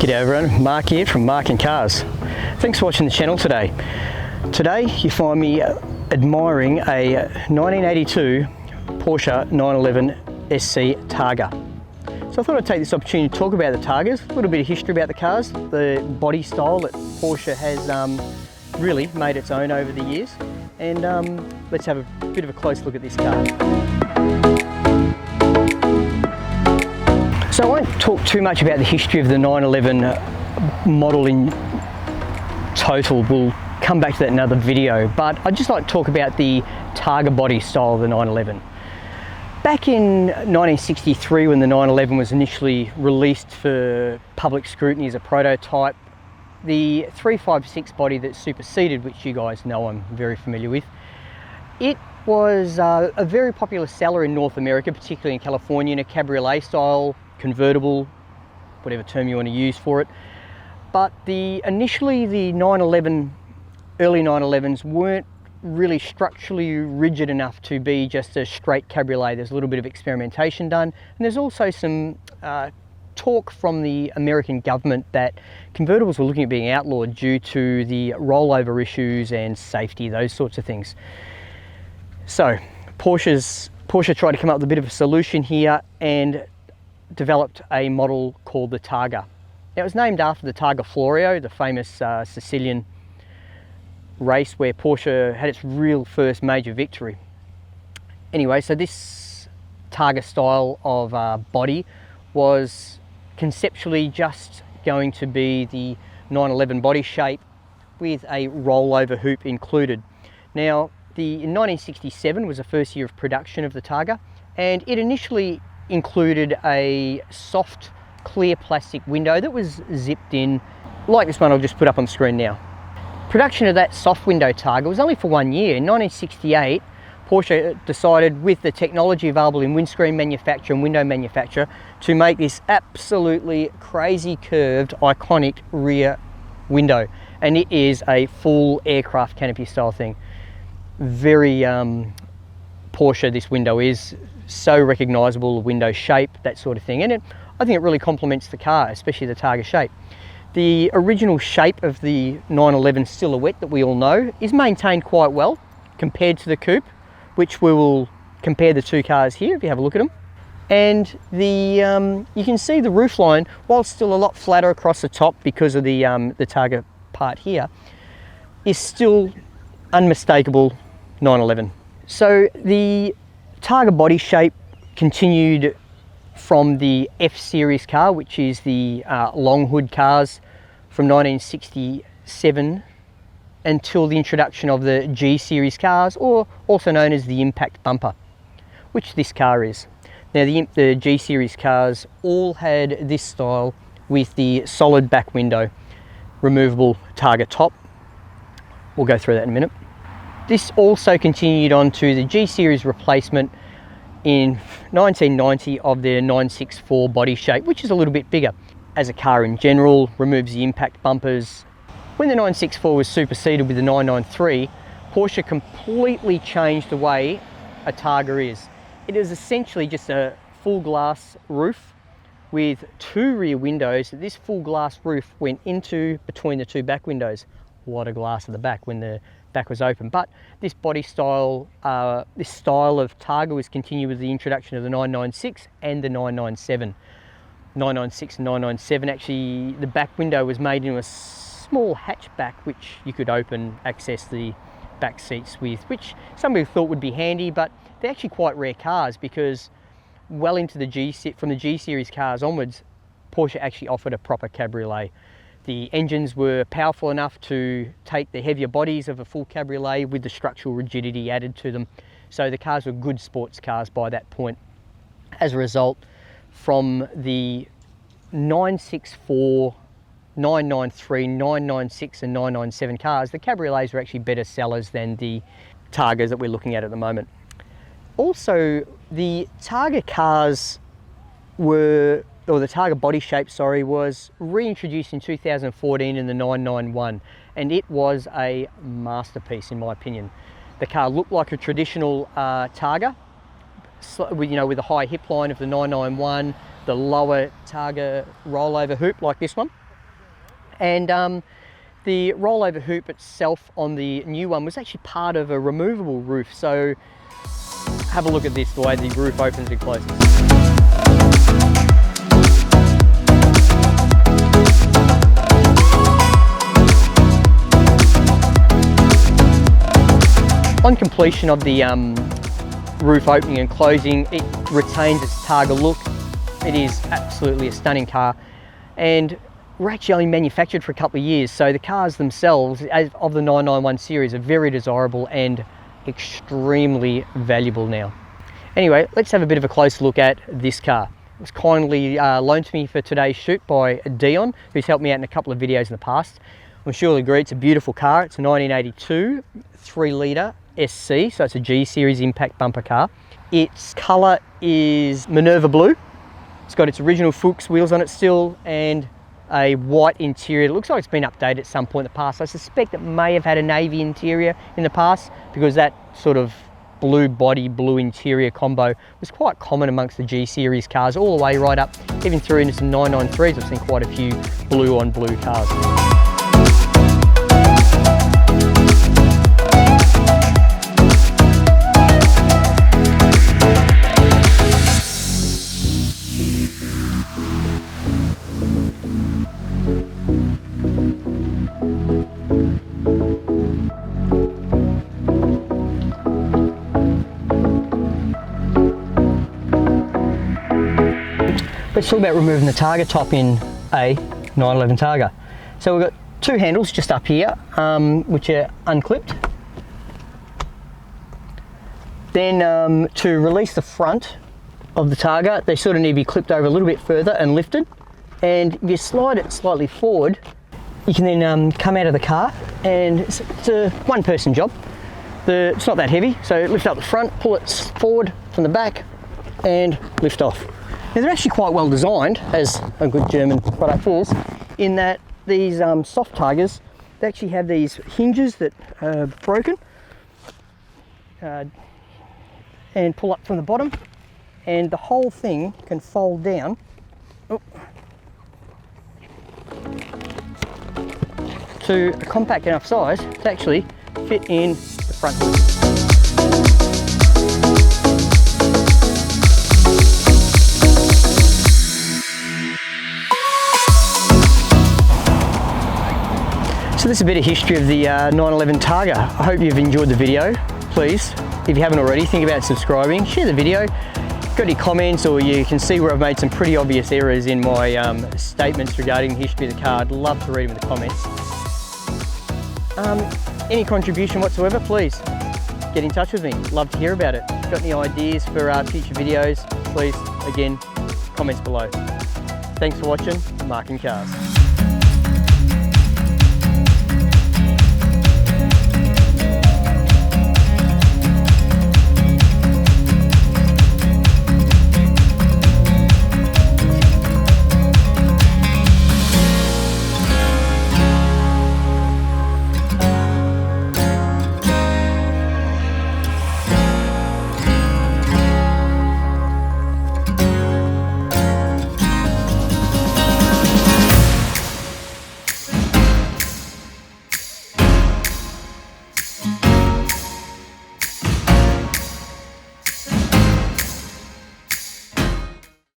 G'day everyone, Marc here from Marc and Cars. Thanks for watching the channel today. Today you find me admiring a 1982 Porsche 911 SC Targa. So I thought I'd take this opportunity to talk about the Targas, a little bit of history about the cars, the body style that Porsche has really made its own over the years, and let's have a bit of a close look at this car. So I won't talk too much about the history of the 911 model in total. We'll come back to that in another video, but I'd just like to talk about the Targa body style of the 911. Back in 1963, when the 911 was initially released for public scrutiny as a prototype, the 356 body that superseded, which you guys know I'm very familiar with, it was a very popular seller in North America, particularly in California, in a cabriolet style, convertible, whatever term you want to use for it. But initially the 911, early 911s weren't really structurally rigid enough to be just a straight cabriolet. There's a little bit of experimentation done, and there's also some talk from the American government that convertibles were looking at being outlawed due to the rollover issues and safety, those sorts of things. So Porsche tried to come up with a bit of a solution here and developed a model called the Targa. Now, it was named after the Targa Florio, the famous Sicilian race where Porsche had its real first major victory. Anyway, so this Targa style of body was conceptually just going to be the 911 body shape with a rollover hoop included. Now, in 1967 was the first year of production of the Targa, and it initially included a soft clear plastic window that was zipped in, like this one I'll just put up on the screen now. Production of that soft window Targa was only for 1 year. In 1968, Porsche decided, with the technology available in windscreen manufacture and window manufacture, to make this absolutely crazy curved, iconic rear window. And it is a full aircraft canopy style thing. Very Porsche this window is, so recognisable, window shape, that sort of thing. And I think it really complements the car, especially the Targa shape. The original shape of the 911 silhouette that we all know is maintained quite well compared to the coupe, which we will compare the two cars here if you have a look at them. And you can see the roofline, while still a lot flatter across the top because of the Targa part here, is still unmistakable 911. So the Targa body shape continued from the F series car, which is the long hood cars from 1967 until the introduction of the G series cars, or also known as the impact bumper, which this car is. Now the G series cars all had this style with the solid back window, removable Targa top. We'll go through that in a minute. This also continued on to the G series replacement in 1990 of their 964 body shape, which is a little bit bigger. As a car in general, removes the impact bumpers. When the 964 was superseded with the 993, Porsche completely changed the way a Targa is. It is essentially just a full glass roof with two rear windows. This full glass roof went into between the two back windows. A lot of glass at the back when the back was open. But this body style, this style of Targa was continued with the introduction of the 996 and the 997. 996 and 997, actually the back window was made into a small hatchback which you could open, access the back seats with, which some people thought would be handy, but they're actually quite rare cars because well into the from the G series cars onwards, Porsche actually offered a proper cabriolet. The engines were powerful enough to take the heavier bodies of a full cabriolet with the structural rigidity added to them. So the cars were good sports cars by that point. As a result, from the 964, 993, 996 and 997 cars, the cabriolets were actually better sellers than the Targas that we're looking at the moment. Also, the Targa cars were, or the Targa body shape, sorry, was reintroduced in 2014 in the 991, and it was a masterpiece in my opinion. The car looked like a traditional Targa, with the high hip line of the 991, the lower Targa rollover hoop like this one. and the rollover hoop itself on the new one was actually part of a removable roof. So have a look at this, the way the roof opens and closes. On completion of the roof opening and closing, it retains its Targa look. It is absolutely a stunning car, and we're actually only manufactured for a couple of years, so the cars themselves of the 991 series are very desirable and extremely valuable now. Anyway, let's have a bit of a closer look at this car. It was kindly loaned to me for today's shoot by Dion, who's helped me out in a couple of videos in the past. I'm sure you'll agree it's a beautiful car. It's a 1982 3 litre SC, so it's a G series impact bumper car. Its colour is Minerva blue. It's got its original Fuchs wheels on it still, and a white interior. It looks like it's been updated at some point in the past. I suspect it may have had a navy interior in the past, because that sort of blue body, blue interior combo was quite common amongst the G series cars, all the way right up, even through into some 993s. I've seen quite a few blue on blue cars. Let's talk about removing the Targa top in a 911 Targa. So we've got two handles just up here, which are unclipped. Then to release the front of the Targa, they sort of need to be clipped over a little bit further and lifted. And if you slide it slightly forward, you can then come out of the car, and it's a one-person job. It's not that heavy, so lift up the front, pull it forward from the back, and lift off. Now, they're actually quite well designed, as a good German product is, in that these soft Targas, they actually have these hinges that are broken and pull up from the bottom, and the whole thing can fold down to a compact enough size to actually fit in the front. So this is a bit of history of the 911 Targa. I hope you've enjoyed the video. Please, if you haven't already, think about subscribing, share the video. Got any comments, or you can see where I've made some pretty obvious errors in my statements regarding the history of the car, I'd love to read them in the comments. Any contribution whatsoever, please get in touch with me. Love to hear about it. Got any ideas for future videos, please, again, comments below. Thanks for watching Marc and Cars.